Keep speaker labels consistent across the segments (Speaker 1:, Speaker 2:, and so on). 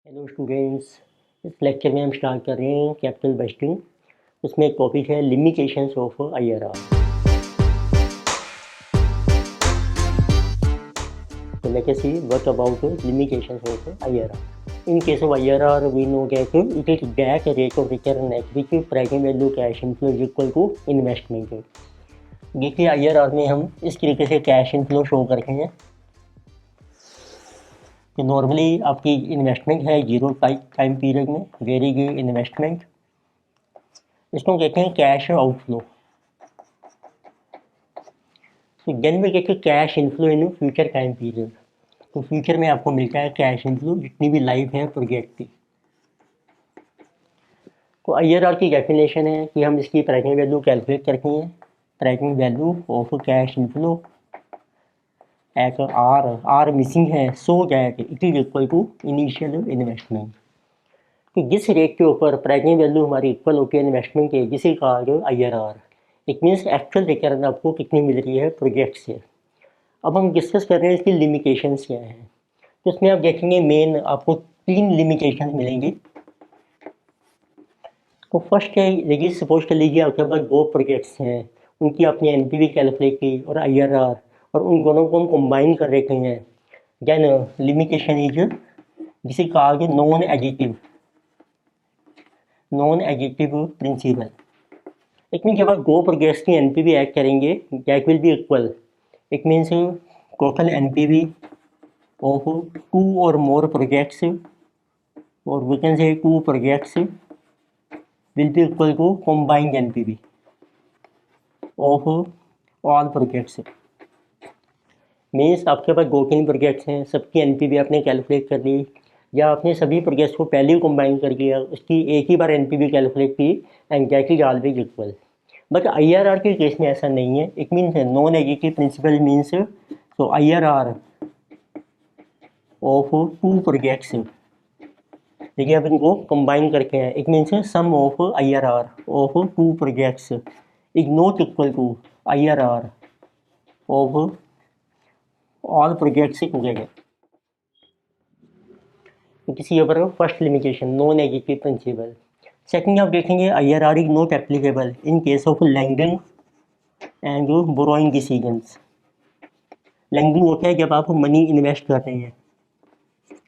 Speaker 1: Hello students. इस lecture में हम स्टार्ट कर रहे हैं कैपिटल बजटिंग। उसमें एक टॉपिक है लिमिटेशंस ऑफ आईआरआर। तो let us see what about limitations of IRR. In case of IRR, we know that it is that rate of return at which present value cash inflow is equal to investment. देखिए IRR में हम इस तरीके से cash inflow show करते हैं कि normally आपकी इन्वेस्टमेंट है जीरो टाइम पीरियड में, वेरी गुड इन्वेस्टमेंट। इसको कहते हैं कैश आउटफ्लो। तो then we get cash inflow in future time period. तो फ्यूचर में आपको मिलता है कैश इनफ्लो जितनी भी लाइफ है प्रोजेक्ट की। तो IRR की डेफिनेशन है कि हम इसकी प्रेजेंट वैल्यू कैलकुलेट करते हैं। Present value of cash inflow at R missing है, so that it is equal to initial investment. कि जिस रेट के ऊपर प्रेजेंट वैल्यू हमारी इक्वल होती है इन्वेस्टमेंट के, जिसे कहा गया IRR। It means actual return आपको कितनी मिल रही है प्रोजेक्ट से। अब हम डिस्कस कर रहे हैं इसकी लिमिटेशंस क्या हैं। तो उसमें आप देखेंगे मेन आपको 3 लिमिटेशन मिलेंगी। तो फर्स्ट है, देखिए सपोज कर लीजिए आपके पास 2 प्रोजेक्ट्स हैं, उनकी आपने NPV कैलकुलेट की और IRR, और उन दोनों को हम कंबाइन कर रखे हैं। देन लिमिटेशन इज जिसे कहा गया non additive principle. It mean जब आप 2 प्रोजेक्ट्स की NPV ऐड करेंगे that will be equal. It means total NPV of 2 or more projects, or we can say 2 projects will be equal to combined NPV of all projects. Means आपके पास 2-3 projects हैं, सबकी NPV आपने calculate कर ली, या आपने सभी projects को पहले ही कंबाइन कर लिया, उसकी एक ही बार NPV कैलकुलेट की and that is always equal. But IRR के केस में ऐसा नहीं है। It means non additive principle means so IRR of 2 projects, देखिए अब इनको कंबाइन करके हैं। It means sum of IRR of 2 projects is not equal to IRR of all projects together. किसी ऊपर first limitation non additive principle. Second आप देखेंगे IRR is not applicable in case of lending and borrowing decisions. Lending होता है जब आप money invest कर रहे हैं।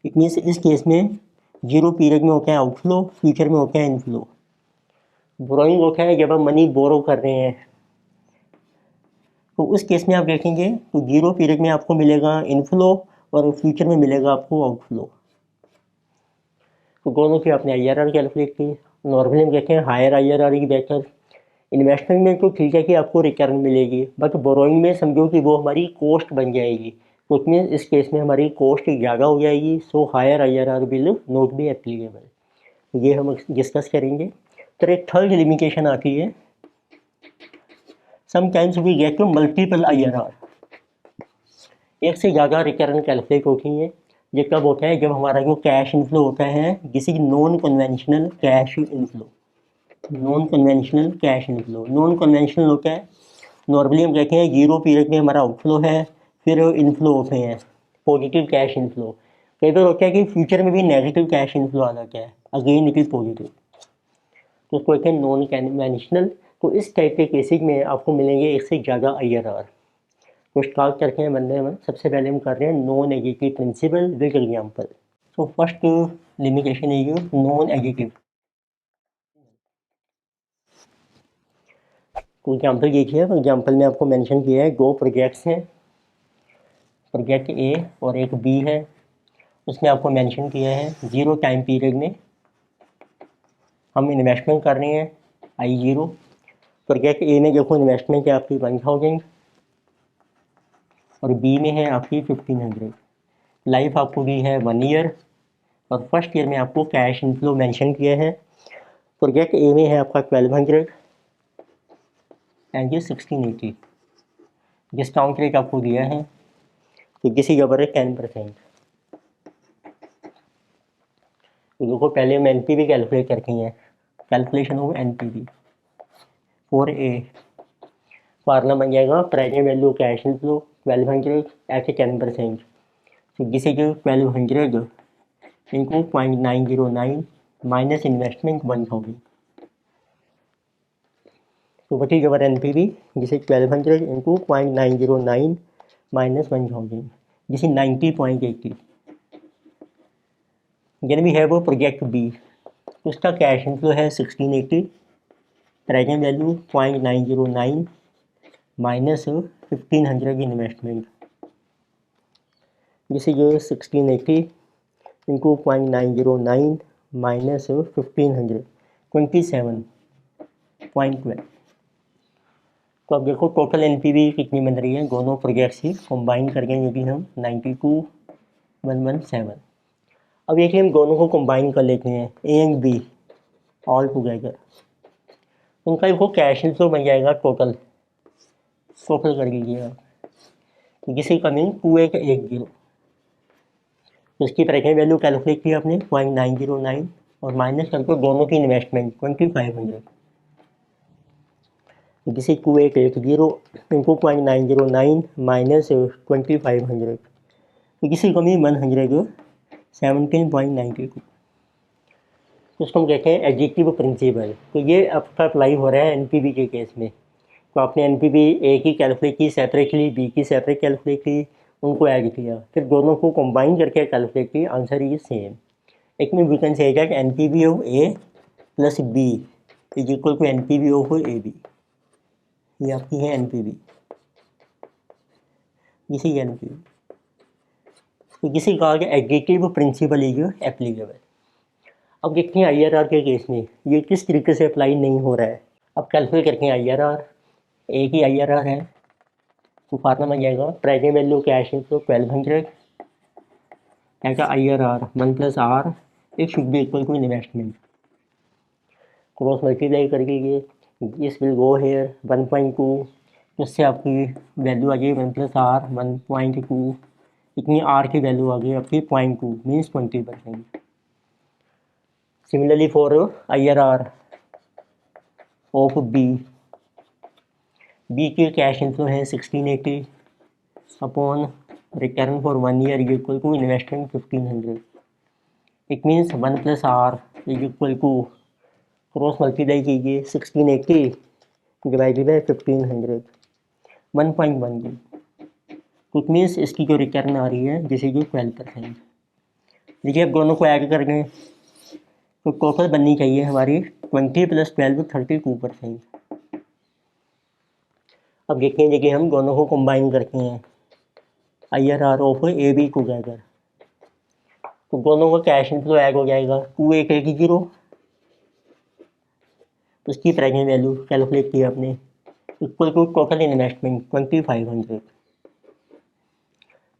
Speaker 1: इट मीन्स इस केस में जीरो पीरियड में होता है आउटफ्लो, फ्यूचर में होता है इनफ्लो। बोरोइंग होता है जब आप मनी बोरो कर रहे हैं। तो उस केस में आप देखेंगे तो जीरो पीरियड में आपको मिलेगा इनफ्लो और फ्यूचर में मिलेगा आपको आउटफ्लो। तो दोनों की आपने IRR कैलकुलेट की। नॉर्मली हम कहते हैं हायर IRR ही बेटर। इन्वेस्टमेंट में तो ठीक है कि आपको रिटर्न मिलेगी, बट बोरोइंग में समझो कि वो हमारी कॉस्ट बन जाएगी। तो उसमें इस केस में हमारी कॉस्ट ज़्यादा हो जाएगी, so higher IRR will not be applicable. ये हम डिस्कस करेंगे। तो एक थर्ड लिमिटेशन आती है, sometimes we get to multiple IRR। एक से ज़्यादा रिटर्न कैलकुलेट होती हैं। ये कब होता है, जब हमारा जो कैश इनफ्लो होता है किसी non conventional cash inflow. Non conventional cash inflow non conventional होता है, नॉर्मली हम कहते हैं जीरो पीरियड में हमारा आउटफ्लो है, फिर इनफ्लो होते हैं पॉजिटिव कैश इनफ्लो। कई बार होता है कि फ्यूचर में भी नेगेटिव कैश इनफ्लो आ जाता है, अगेन इट इज़ पॉजिटिव, तो उसको कहते हैं नॉन कन्वेंशनल। तो इस टाइप के केसेज में आपको मिलेंगे एक से ज़्यादा IRR। तो स्टार्ट करते हैं बंदे में। सबसे पहले हम कर रहे हैं non additive principle with example. तो फर्स्ट लिमिटेशन है नॉन एडिटिव। तो एग्जाम्पल देखिए, एग्जाम्पल में आपको मेंशन किया है 2 प्रोजेक्ट्स हैं, प्रोजेक्ट A और एक B है। उसमें आपको मेंशन किया है जीरो टाइम पीरियड में हम इन्वेस्टमेंट कर रहे हैं I0। प्रोजेक्ट A में देखो इन्वेस्टमेंट है आपकी 1000 और B में है आपकी 1500। लाइफ आपको दी है 1 ईयर और फर्स्ट ईयर में आपको कैश इनफ्लो मेंशन किया है। प्रोजेक्ट A में है आपका 1200 एंड ये 1680। डिस्काउंट रेट आपको दिया है तो किसी के ऊपर है 10%। तो देखो पहले हम NPV कैलकुलेट करके हैं। Calculation of NPV for A formula बन जाएगा present value cash inflow 1200 at 10%। तो this is 1200 into 0.909 minus investment 1000. So what is our NPV? This is 1200 into 0.909 minus 1000. This is 90.80. Then we have a project B. उसका cash inflow है 1680, present value 0.909 minus 1500 investment. This is 1680 into 0.909 minus 1500, 27.12. तो अब देखो total NPV कितनी बन रही है दोनों प्रोजेक्ट्स की कंबाइन करके, ये भी हम 92,117. अब देखिए हम दोनों को कंबाइन कर लेते हैं, ए एंड बी ऑल टुगेदर. उनका देखो कैश इनफ्लो बन जाएगा टोटल कर लीजिएगा. जिसकी कमिंग 2880. उसकी प्रेजेंट वैल्यू कैलकुलेट की आपने 0.909 और माइनस करके दोनों की investment 2500. This is 2880 into 0.909 minus 2500. किसी कमी 117.92. उसको हम कहते हैं एडजेक्टिव प्रिंसिपल. तो ये आपका अप्लाई हो रहा है एनपीवी के केस में. तो आपने एनपीवी ए की कैलकुलेट की सेपरेटली, बी की सेपरेट कैलकुलेट की, उनको ऐड किया, फिर दोनों को कंबाइन करके कैलकुलेट की, answer is same. It mean we can say that NPV of A plus B is equal to NPV of A B. ये आपकी है एनपीवी, इसी एनपीवी. तो किसी का एडजेक्टिव प्रिंसिपल इज एप्लीकेबल. अब देखते हैं आईआरआर के केस में ये किस तरीके से अप्लाई नहीं हो रहा है. अब कैलकुलेट करते हैं आईआरआर. ए की आईआरआर है तो फार्मूला बन जाएगा प्रेजेंट वैल्यू कैश इनफ्लो 1200 ऐसा IRR 1 plus R it should be equal to investment. Cross multiply करके ये दिस विल गो हेयर 1.2. उससे आपकी वैल्यू आ गई 1 प्लस आर 1.2. इतनी आर की वैल्यू आ गई आपकी 0.2 means 20%. Similarly for IRR of B की कैश इनफ्लो है 1680 upon return for 1 year is equal to investment 1500. It means 1 plus R is equal to cross multiply कीजिए 1680 डिवाइडेड बाई 1500 1.12. इट मीन्स इसकी जो return आ रही है जिसे जो 12%. देखिए अब दोनों को ऐड कर दें तो टोटल बननी चाहिए हमारी 20 प्लस 12 32%. अब देखते हैं कि हम दोनों को कंबाइन करते हैं IRR of A be together. तो दोनों का कैश इनफ्लो ऐड हो जाएगा 2880. उसकी प्रेजेंट वैल्यू कैलकुलेट की आपने equal to total investment 2500.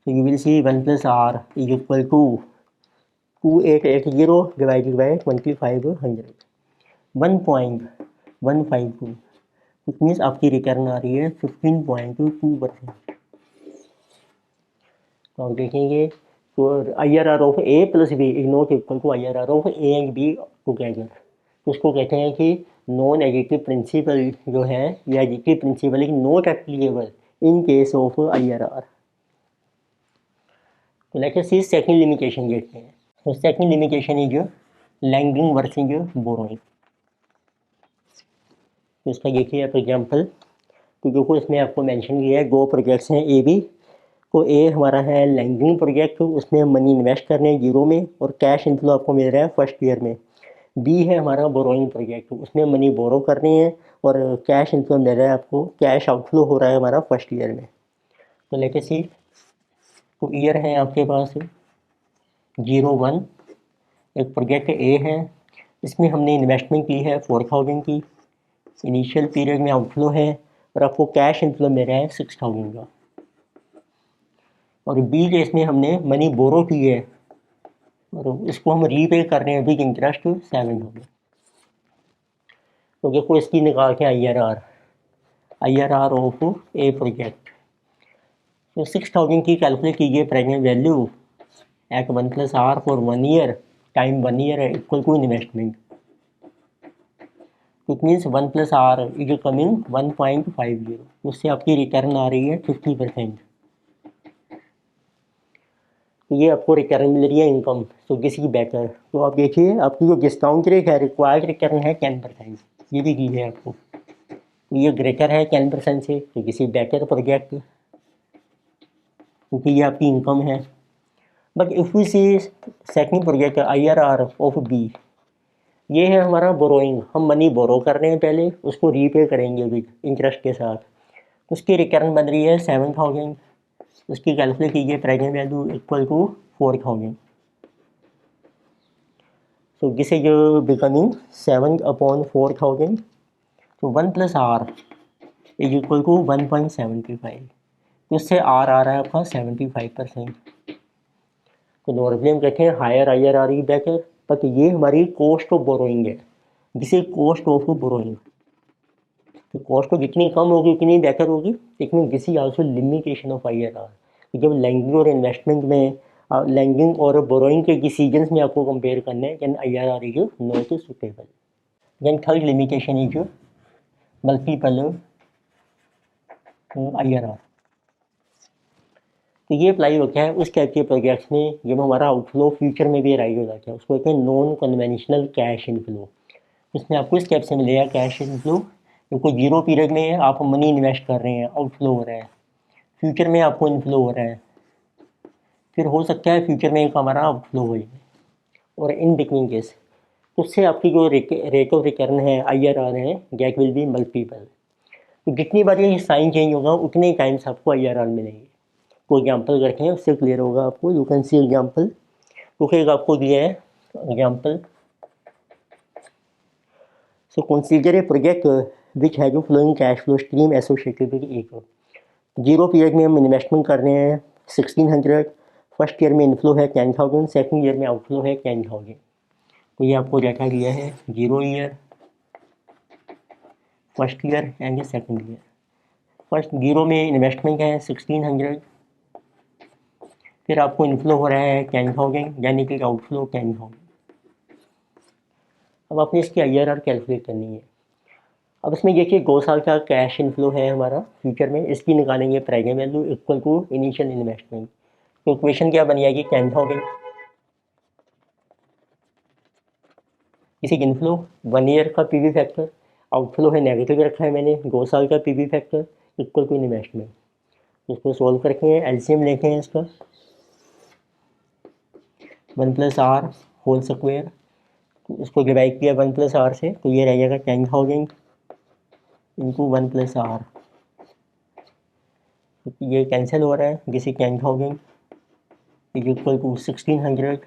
Speaker 1: So you will see 1 plus r is equal to 2880 divided by 2500 1.152. It means आपकी रिटर्न आ रही है 15.2%. तो आप देखेंगे तो IRR of A plus B is not equal to IRR of A and B together. उसको कहते हैं कि नॉन एडिटिव प्रिंसिपल जो है या additive principle is not applicable in case of IRR. तो let us see second limitation देखते हैं. तो second limitation is lending versus borrowing. तो इसका देखिए आप एग्जाम्पल. तो देखो इसमें आपको मेंशन किया है दो प्रोजेक्ट्स हैं ए बी. तो ए हमारा है लैंडिंग प्रोजेक्ट, उसमें मनी इन्वेस्ट करने हैं जीरो में और कैश इनफ्लो आपको मिल रहा है फर्स्ट ईयर में. बी है हमारा बोरोइंग प्रोजेक्ट, उसमें मनी बोरो करनी है और कैश इनफ्लो मिल रहा है आपको, कैश आउटफ्लो हो रहा है हमारा फर्स्ट ईयर में. तो लेके सी. तो ईयर है आपके पास 01. एक प्रोजेक्ट ए है, इसमें हमने इन्वेस्टमेंट की है 4000 की. इनिशियल पीरियड में आउटफ्लो है और आपको कैश इनफ्लो मिल रहा है 6000 का. और बी केस में हमने मनी बोरो की है और इसको हम रीपे कर रहे हैं विद इंटरेस्ट 700. तो देखो इसकी निकाल के आईआरआर ऑफ ए प्रोजेक्ट. तो 6000 की कैलकुलेट कीजिए present value at 1 plus are for 1 year time 1 year है equal to investment. It means 1 plus R is coming 1.50. उससे आपकी रिटर्न आ रही है 50%. तो ये आपको रिटर्न मिल रही है इनकम, तो दिस इज बेटर। तो आप देखिए आपकी जो डिस्काउंट रेट है रिक्वायर्ड रिटर्न है 10%, ये भी दी है आपको, तो ये ग्रेटर है 10% से, तो दिस इज बेटर प्रोजेक्ट, क्योंकि ये आपकी इनकम है। But if we see second project IRR of B, ये है हमारा बोरोइंग, हम मनी बोरो कर रहे हैं पहले, उसको रीपे करेंगे विद इंटरेस्ट के साथ, उसकी रिटर्न बन रही है 7000, उसकी कैलकुलेट कीजिए present value equal to 4000, so this is becoming 7/4000, so 1 plus r is equal to 1.75, तो इससे r आ रहा है आपका 75%। तो नॉर्मली हम कहते हैं हायर IRR की बेटर, बट ये हमारी कॉस्ट ऑफ बोरोइंग है, this is cost of borrowing. तो कॉस्ट तो जितनी कम होगी उतनी बेटर होगी, लेकिन this is also limitation of IRR। जब लैंडिंग और इन्वेस्टमेंट में लैंडिंग और बोरोइंग के डिसीजंस में आपको कंपेयर करना है, then IRR is not suitable. Then third limitation is multiple IRR। तो ये अप्लाई होता है उस टाइप के प्रोजेक्ट्स में जब हमारा आउटफ्लो फ्यूचर में भी राइज हो जाता है, उसको कहते हैं नॉन कन्वेंशनल कैश इनफ्लो। इसमें आपको इस टाइप से मिलेगा कैश इनफ्लो, क्योंकि जीरो पीरियड में आप मनी इन्वेस्ट कर रहे हैं, आउटफ्लो हो रहा है, फ्यूचर में आपको इनफ्लो हो रहा है, फिर हो सकता है फ्यूचर में एक हमारा आउटफ्लो हो जाए, और इन बिटवीन केस उससे आपकी जो रेट ऑफ रिटर्न है IRR है दैट विल बी मल्टीपल। तो जितनी बार ये साइन चेंज होगा उतने टाइम्स आपको IRR मिलेंगे। कोई एग्जाम्पल करते हैं उससे क्लियर होगा आपको, यू कैन सी एग्जाम्पल, क्योंकि आपको दिया है example. So consider a project which has a flowing cash flow stream associated with एक जीरो पीरियड में हम इन्वेस्टमेंट कर रहे हैं 1600, फर्स्ट ईयर में इनफ्लो है 10,000, सेकंड ईयर में आउटफ्लो है 10,000। तो ये आपको डाटा दिया है zero year, first year and second year. First zero में इन्वेस्टमेंट है 1600, फिर आपको इनफ्लो हो रहा है 10,000, यानी कि आउटफ्लो 10,000। अब आपने इसकी IRR कैलकुलेट करनी है। अब इसमें देखिए 2 साल का कैश इनफ्लो है हमारा फ्यूचर में, इसकी निकालेंगे present value equal to initial investment. तो इक्वेशन क्या बन जाएगी 10,000, इसी इनफ्लो 1 ईयर का PV फैक्टर, आउटफ्लो है नेगेटिव रखा है मैंने, 2 साल का PV factor equal to investment. इसको सोल्व करके LCM लेते हैं इसका 1 प्लस आर होल स्क्वायर, इसको डिवाइड किया 1 प्लस आर से, तो ये रह जाएगा 10,000 इंटू 1 प्लस आर, ये कैंसिल हो रहा है, this is 10,000 is equal to 1600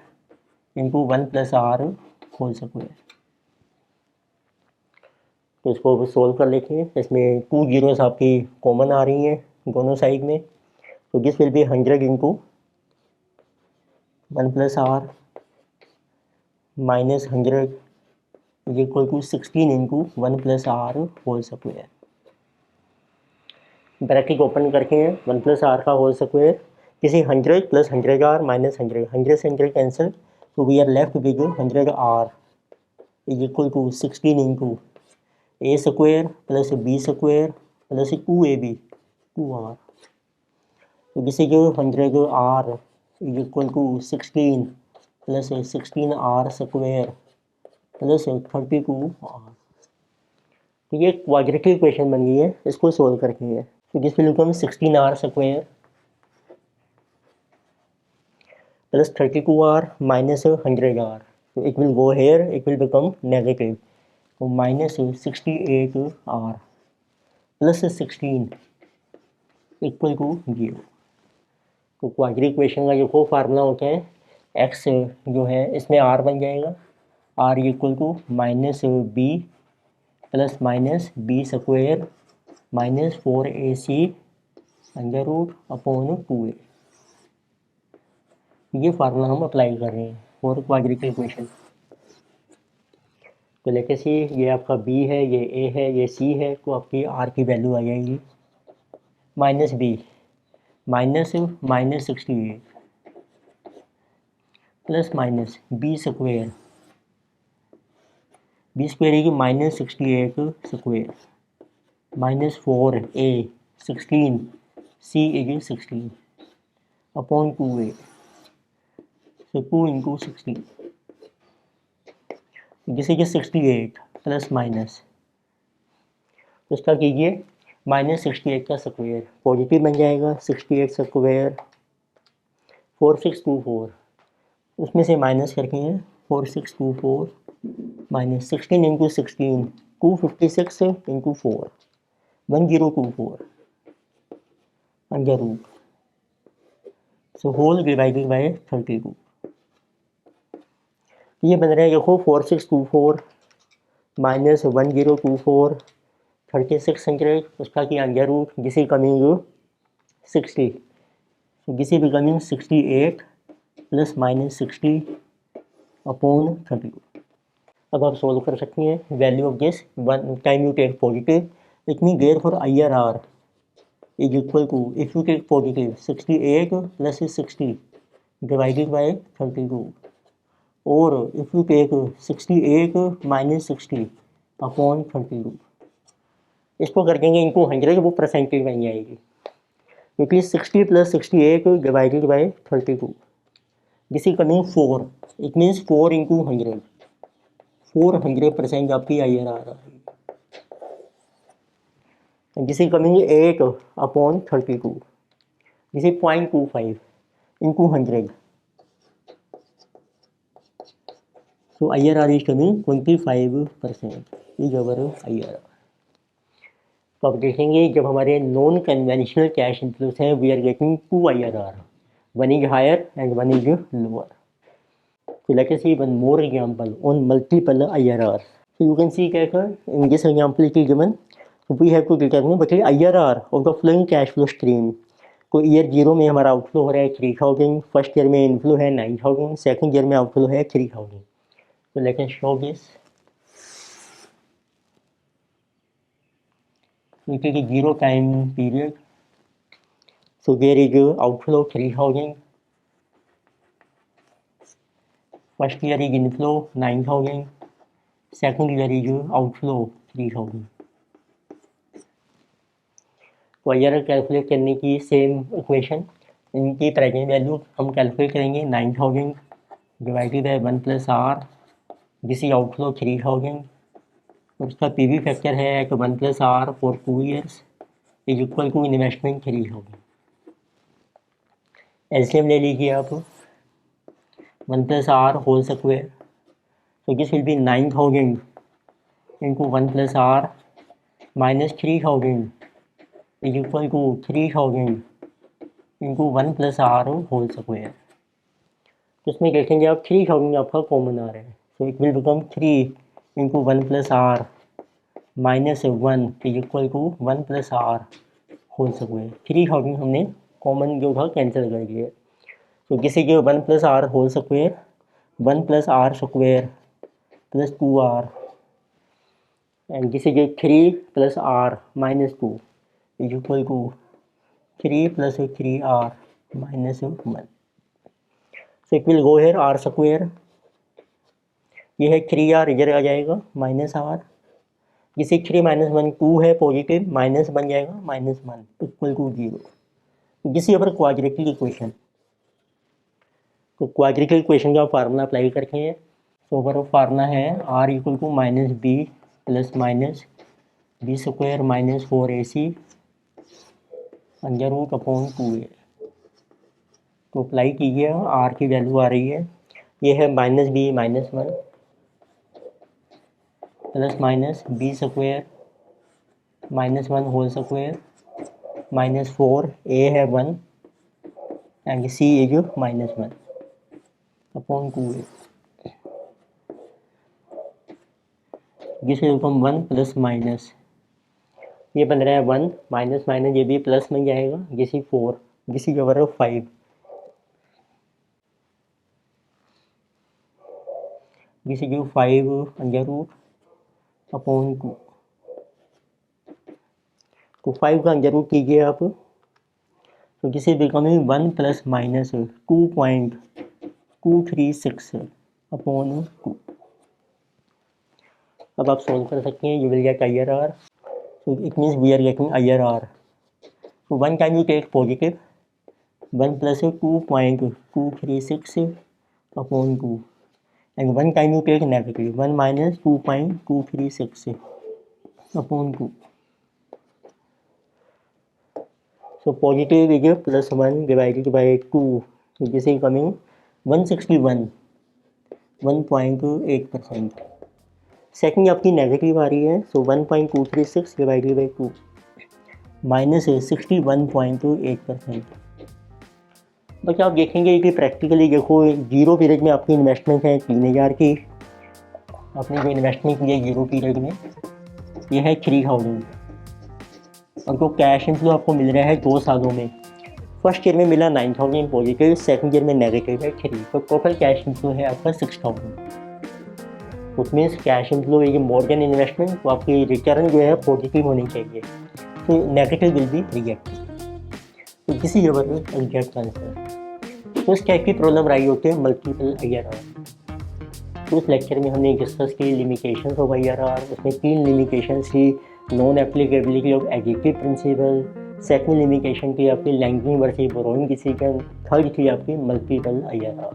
Speaker 1: into 1 plus r whole square. तो इसको सोल्व कर लेते हैं, इसमें 2 जीरोस आपकी कॉमन आ रही हैं दोनों साइड में, तो this will be 100 into 1 plus r minus 100 is equal to 16 into 1 plus r whole square. Bracket open करके 1 प्लस आर का होल स्क्वायर, किसी 100 प्लस 100 आर माइनस 100, 100 से 100 कैंसिल, तो we are left with 100 r is equal to 16 into a square plus b square plus 2AB 2R। तो this is 100 r is equal to 16 plus 16R square plus 32R। तो ये quadratic equation बन गई है, इसको solve करके है, तो this will become 16R square plus 32R minus 100R, so it will go here, it will become negative, so minus 68R plus 16 equal to 0। तो क्वाड्रेटिक इक्वेशन का जो फार्मूला होता है x जो है इसमें r बन जाएगा, r equal to minus b plus minus B square minus 4AC under root upon 2A। ये फार्मूला हम अप्लाई कर रहे हैं फॉर क्वाड्रेटिक इक्वेशन। तो लेके सी ये आपका B है, ये A है, ये C है, तो आपकी R की वैल्यू आ जाएगी minus B minus 68 plus minus B square की minus 68 square minus 4A 16 C is 16 upon 2A। So 2 into 60. This is 68 plus minus, तो इसका कीजिए -68 का स्क्वायर, पॉजिटिव बन जाएगा 68 स्क्वायर 4624, उसमें से माइनस करके 4624 minus 16 into 16 256 into 4 1024 under root, so whole divided by 32। ये बन रहा है देखो 4624 माइनस 1024 3600, उसका किया under root, this is coming 60, so this is becoming 68 plus minus 60 upon 32। अब आप सोल्व कर सकते हैं value of this, one time you take positive it mean there for IRR is equal to, if you take positive 68 plus 60 divided by 32, or if you take 68 minus 60 upon 32, इसको कर देंगे इनको 100, वो परसेंटेज बन जाएगी, क्योंकि 60 plus 68 divided by 32, this is coming 4, it means 4 into 100, 400% आपकी IRR आ रही है। This is coming 8 upon 32. This is 0.25 into 100. So IRR is coming 25%. is our IRR. तो आप देखेंगे जब हमारे नॉन कन्वेंशनल कैश इनफ्लोस हैं, we are getting 2 IRR. One is higher and one is lower. So let us see one more example on multiple IRR. So you can see in this example it is given. So we have to determine what is IRR of the flowing cash flow stream. को year 0 में हमारा outflow हो रहा है 3000, first year में inflow है 9000, second year में outflow है 3000। तो let us show this, it is 0 time period, so there is outflow 3000, first year is inflow 9000, second year is outflow 3000। तो IRR कैलकुलेट करने की सेम इक्वेशन, इनकी प्रेजेंट वैल्यू हम कैलकुलेट करेंगे 9000 divided by 1 plus r, this is outflow 3000, और उसका PV factor है कि 1 plus are for 2 years is equal to investment 3000। LCM ले लीजिए आप 1 plus r whole square, so this will be 9000 into 1 plus r minus 3000 is equal to 3000 into 1 plus r whole square। तो इसमें देखेंगे आप 3000 आपका कॉमन आ रहा है, so it will become 3 into 1 plus r minus 1 is equal to 1 plus r whole square। 3000 हमने common जो था कैंसिल कर दिया, तो किसी के 1 plus r whole square 1 plus r square plus 2r, and this is 3 plus r minus 2 is equal to 3 plus 3r minus 1। So it will go here r square, ये है 3r इधर आ जाएगा माइनस r, जिसे 3 minus 1 2 है positive, minus बन जाएगा -1 equal to 0। जिस पर क्वाड्रेटिक इक्वेशन, तो क्वाड्रेटिक इक्वेशन का फार्मूला अप्लाई करते हैं। तो ओवर फार्मूला है r equal to minus b plus minus B square minus 4ac under root upon 2a। तो अप्लाई कीजिए, r की वैल्यू आ रही है, ये है minus B minus 1 plus minus B square minus 1 whole square minus 4, a है 1 and c is minus 1 upon 2a। जिसमें हम 1 प्लस माइनस, ये बन रहा है 1 माइनस माइनस, ये भी प्लस में जाएगा, जिस 4, जिस ओवर 5, जिस 5 अंडर रूट अपॉन 2। तो 5 का अंडर रूट कीजिए आप, तो जिसे बिकमिंग 1 प्लस माइनस 2.236 अपॉन 2। अब आप सोल्व कर सकते हैं, you will get IRR, so it means we are getting IRR। so one time you take positive 1 plus 2.236 upon 2 and one time you take negative 1 minus 2.236 upon 2. So positive is plus 1 divided by 2, so this is coming 161 1.8%. Second आपकी negative आ रही है, सो 1.236 divided by 2 minus 61.8%. बस आप देखेंगे कि practically देखो zero period में आपकी इन्वेस्टमेंट है 3000 की, आपने जो इन्वेस्टमेंट की है जीरो पीरियड में ये है 3000, और जो कैश इनफ्लो आपको मिल रहा है 2 सालों में, फर्स्ट ईयर में मिला 9000 पॉजिटिव, सेकंड ईयर में नेगेटिव है 3, तो टोटल कैश इनफ्लो है आपका 6000. उस मीन्स कैश इनफ्लो ये मोर देन इन्वेस्टमेंट, तो आपकी रिटर्न जो है पॉजिटिव होनी चाहिए, तो नेगेटिव विल बी रिजेक्टेड. तो this is your exact answer. तो इस टाइप की प्रॉब्लम रही होती है मल्टीपल IRR. तो इस लेक्चर में हमने डिस्कस की लिमिटेशंस ऑफ IRR. उसमें 3 लिमिटेशंस थी. Non applicability of additive principle, second limitation थी आपकी lending versus borrowing decision, third थी आपकी मल्टीपल IRR.